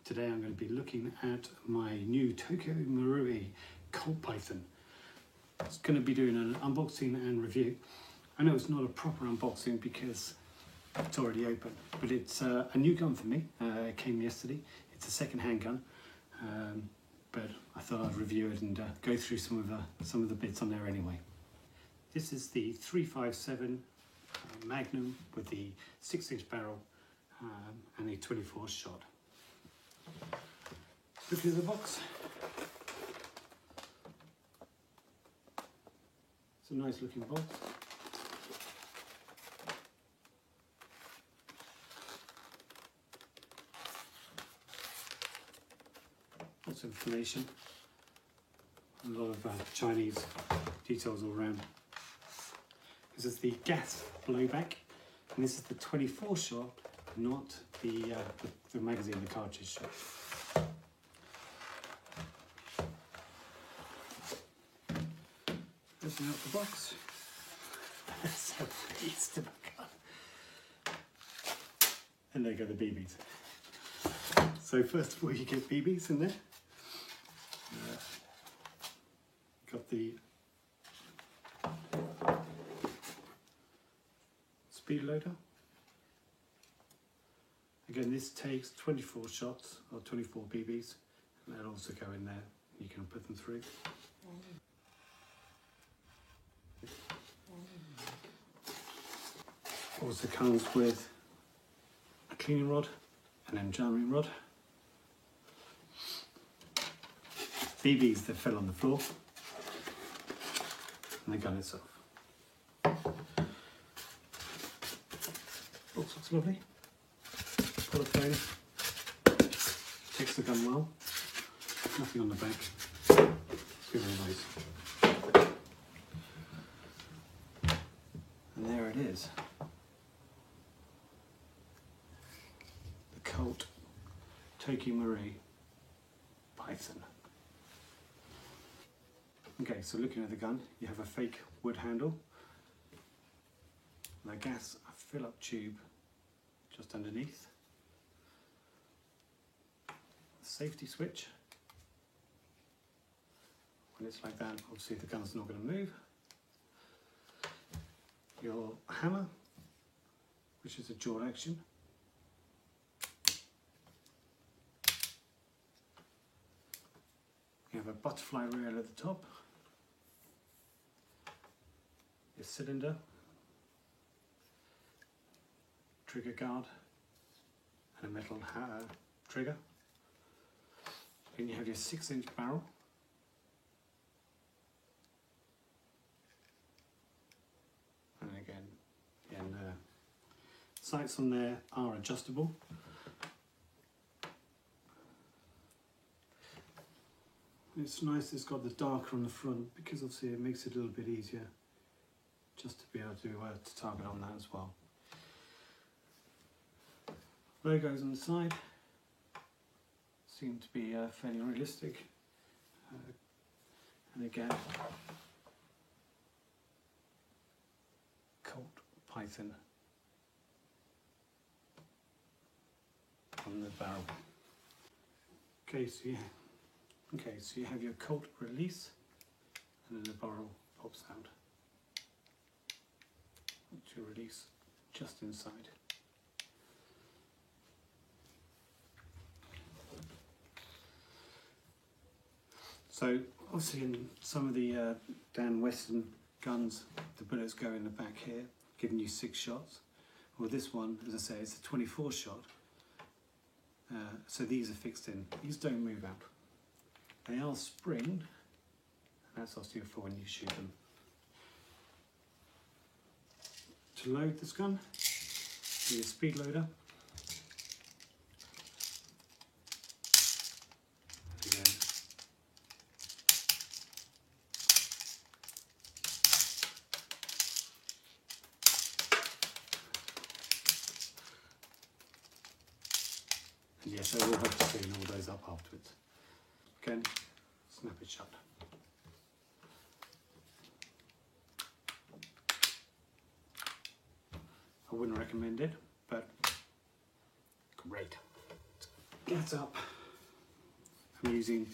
Today I'm going to be looking at my new Tokyo Marui Colt Python. It's going to be doing an unboxing and review. I know it's not a proper unboxing because it's already open, but it's a new gun for me. It came yesterday. It's a second-hand gun, but I thought I'd review it and go through some of the bits on there anyway. This is the 357 Magnum with the 6-inch barrel and a 24 shot. Looking at the box, it's a nice looking box. Lots of information, a lot of Chinese details all around. This is the gas blowback, and this is the 24 shot, not the magazine, the cartridge shot. Open up the box. So pleased to look up. And there go the BBs. So first of all, you get BBs in there. Got the speed loader. Again, this takes 24 shots or 24 BBs, and that'll also go in there. You can put them through. Also comes with a cleaning rod and then jarring rod. BBs that fell on the floor, and the gun itself. Box looks lovely. Polyphone. Takes the gun well. Nothing on the back. It's very nice. And there it is. The Colt Tokyo Marui Python. Okay, so looking at the gun, you have a fake wood handle, and a gas fill-up tube just underneath. The safety switch. When it's like that, obviously the gun's not going to move. Your hammer, which is a dual action. You have a butterfly rail at the top. Your cylinder, trigger guard, and a metal trigger. Then you have your 6-inch barrel. And again, sights on there are adjustable. It's nice it's got the darker on the front because obviously it makes it a little bit easier just to be able to target on that as well. Logos on the side seem to be fairly realistic. And again, Colt Python on the barrel. Okay, so you have your Colt release, and then the barrel pops out. To release just inside. So obviously in some of the Dan Weston guns, the bullets go in the back here, giving you 6 shots. Well, this one, as I say, is a 24 shot. So these are fixed in. These don't move out. They are springed, and that's also for when you shoot them. To load this gun, your speed loader. Again. And yes, I will have to clean all those up afterwards. Again, snap it shut. I wouldn't recommend it, but great. Get up. I'm using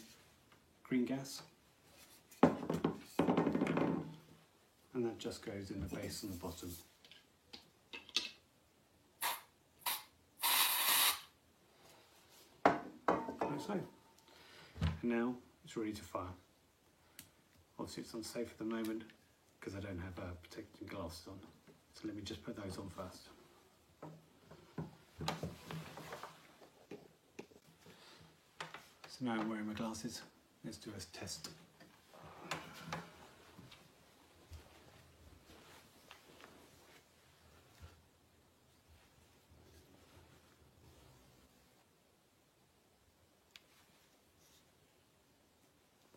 green gas, and that just goes in the base and the bottom. Like so. And now it's ready to fire. Obviously it's unsafe at the moment because I don't have protecting glasses on. So let me just put those on first. So now I'm wearing my glasses. Let's do a test.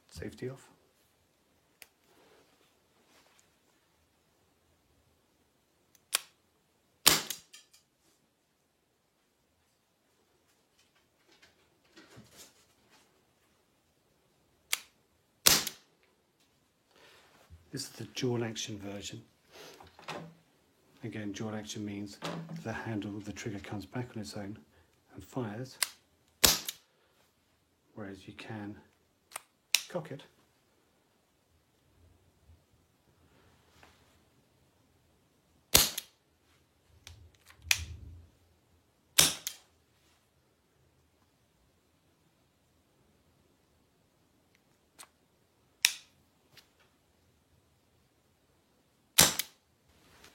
Safety off. This is the dual action version. Again, dual action means the handle of the trigger comes back on its own and fires, whereas you can cock it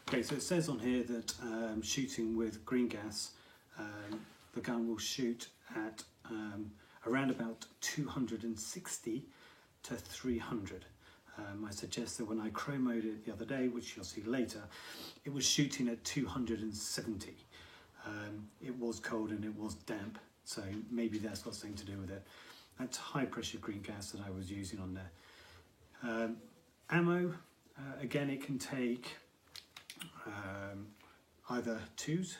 Okay, so it says on here that shooting with green gas, the gun will shoot at around about 260 to 300. I suggest that when I chromoed it the other day, which you'll see later, it was shooting at 270. It was cold and it was damp, so maybe that's got something to do with it. That's high pressure green gas that I was using on there. Ammo, again, it can take either 2s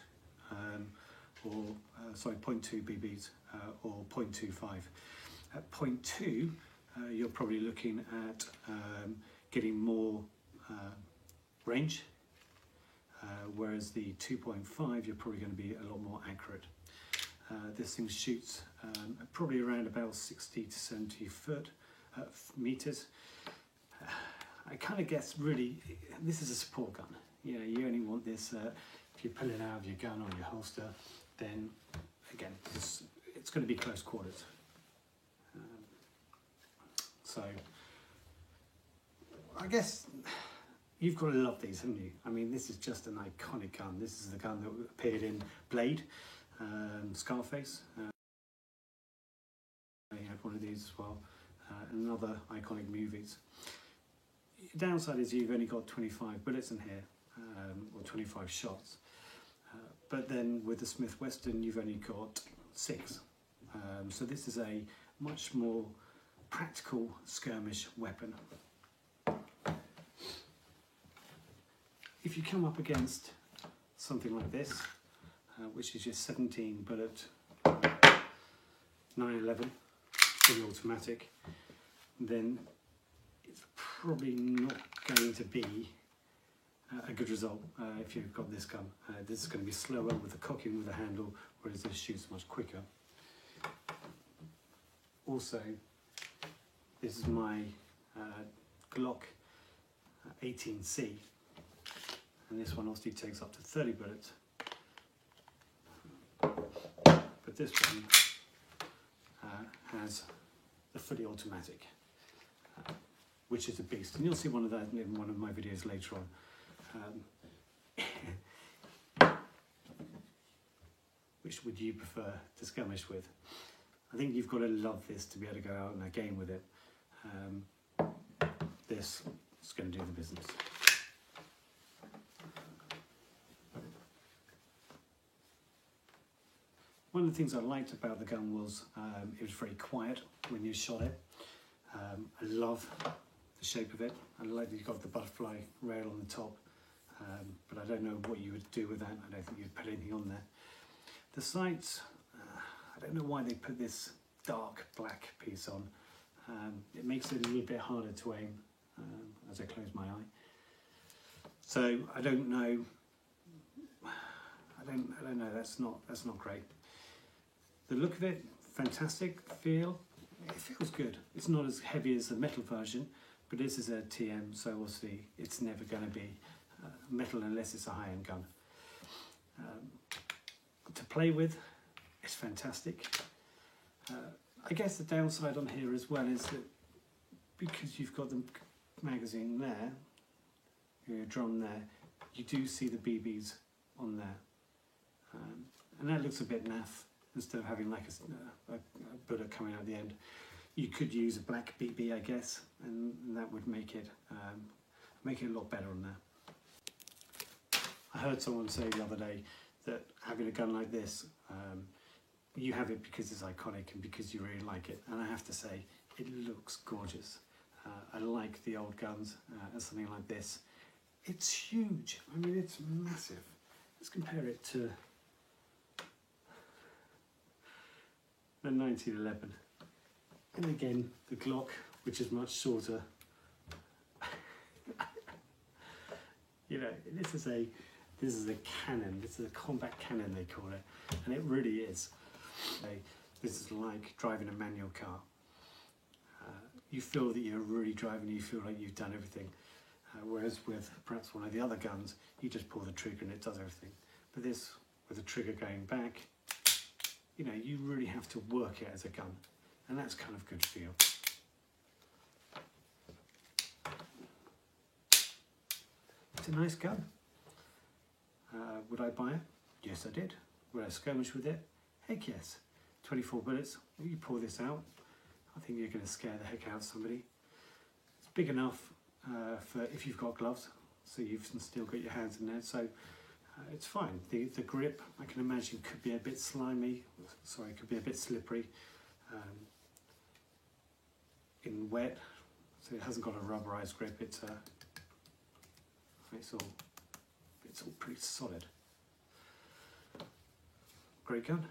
or 0.2 BBs or 0.25. At 0.2 you're probably looking at getting more range, whereas the 2.5 you're probably going to be a lot more accurate. This thing shoots probably around about 60 to 70 meters. I kind of guess really this is a support gun. You know, you only want this if you're pulling out of your gun or your holster, then again it's going to be close quarters. So I guess you've got to love these, haven't you? I mean, this is just an iconic gun. This is the gun that appeared in Blade, Scarface. He had one of these as well, and other iconic movies. The downside is you've only got 25 bullets in here, or 25 shots. But then with the Smith Wesson, you've only got 6. So this is a much more practical skirmish weapon. If you come up against something like this, which is your 17 bullet 911 fully automatic, then it's probably not going to be a good result if you've got this gun. This is going to be slower with the cocking with the handle, whereas this shoots much quicker. Also, this is my Glock 18C, and this one obviously takes up to 30 bullets, but this one has the fully automatic, which is a beast, and you'll see one of that in one of my videos later on. Which would you prefer to skirmish with? I think you've got to love this to be able to go out in a game with it. This is going to do the business. One of the things I liked about the gun was it was very quiet when you shot it. I love the shape of it. I like that you've got the butterfly rail on the top, but I don't know what you would do with that. I don't think you'd put anything on there. The sights, I don't know why they put this dark black piece on. It makes it a little bit harder to aim as I close my eye. So I don't know. I don't know. That's not great. The look of it, fantastic. Feel, it feels good. It's not as heavy as the metal version, but this is a TM, so obviously it's never going to be metal unless it's a high-end gun. To play with, it's fantastic. I guess the downside on here as well is that because you've got the magazine there, your drum there, you do see the BBs on there. And that looks a bit naff, instead of having like a bullet coming out the end. You could use a black BB, I guess, and that would make it a lot better on there. I heard someone say the other day that having a gun like this, you have it because it's iconic and because you really like it, and I have to say, it looks gorgeous. I like the old guns, and something like this. It's huge. I mean, it's massive. Let's compare it to the 1911. And again, the Glock, which is much shorter. You know, this is a cannon. This is a combat cannon, they call it, and it really is. This is like driving a manual car. You feel that you're really driving. You feel like you've done everything. Whereas with perhaps one of the other guns, you just pull the trigger and it does everything. But this, with the trigger going back, you know, you really have to work it as a gun, and that's kind of good feel. It's a nice gun. Would I buy it? Yes, I did. Would I skirmish with it? Heck yes. 24 bullets. You pull this out, I think you're going to scare the heck out of somebody. It's big enough for if you've got gloves, so you've still got your hands in there, so it's fine. The grip, I can imagine, could be a bit slimy, sorry, could be a bit slippery in wet, so it hasn't got a rubberized grip, it's all pretty solid. Great gun.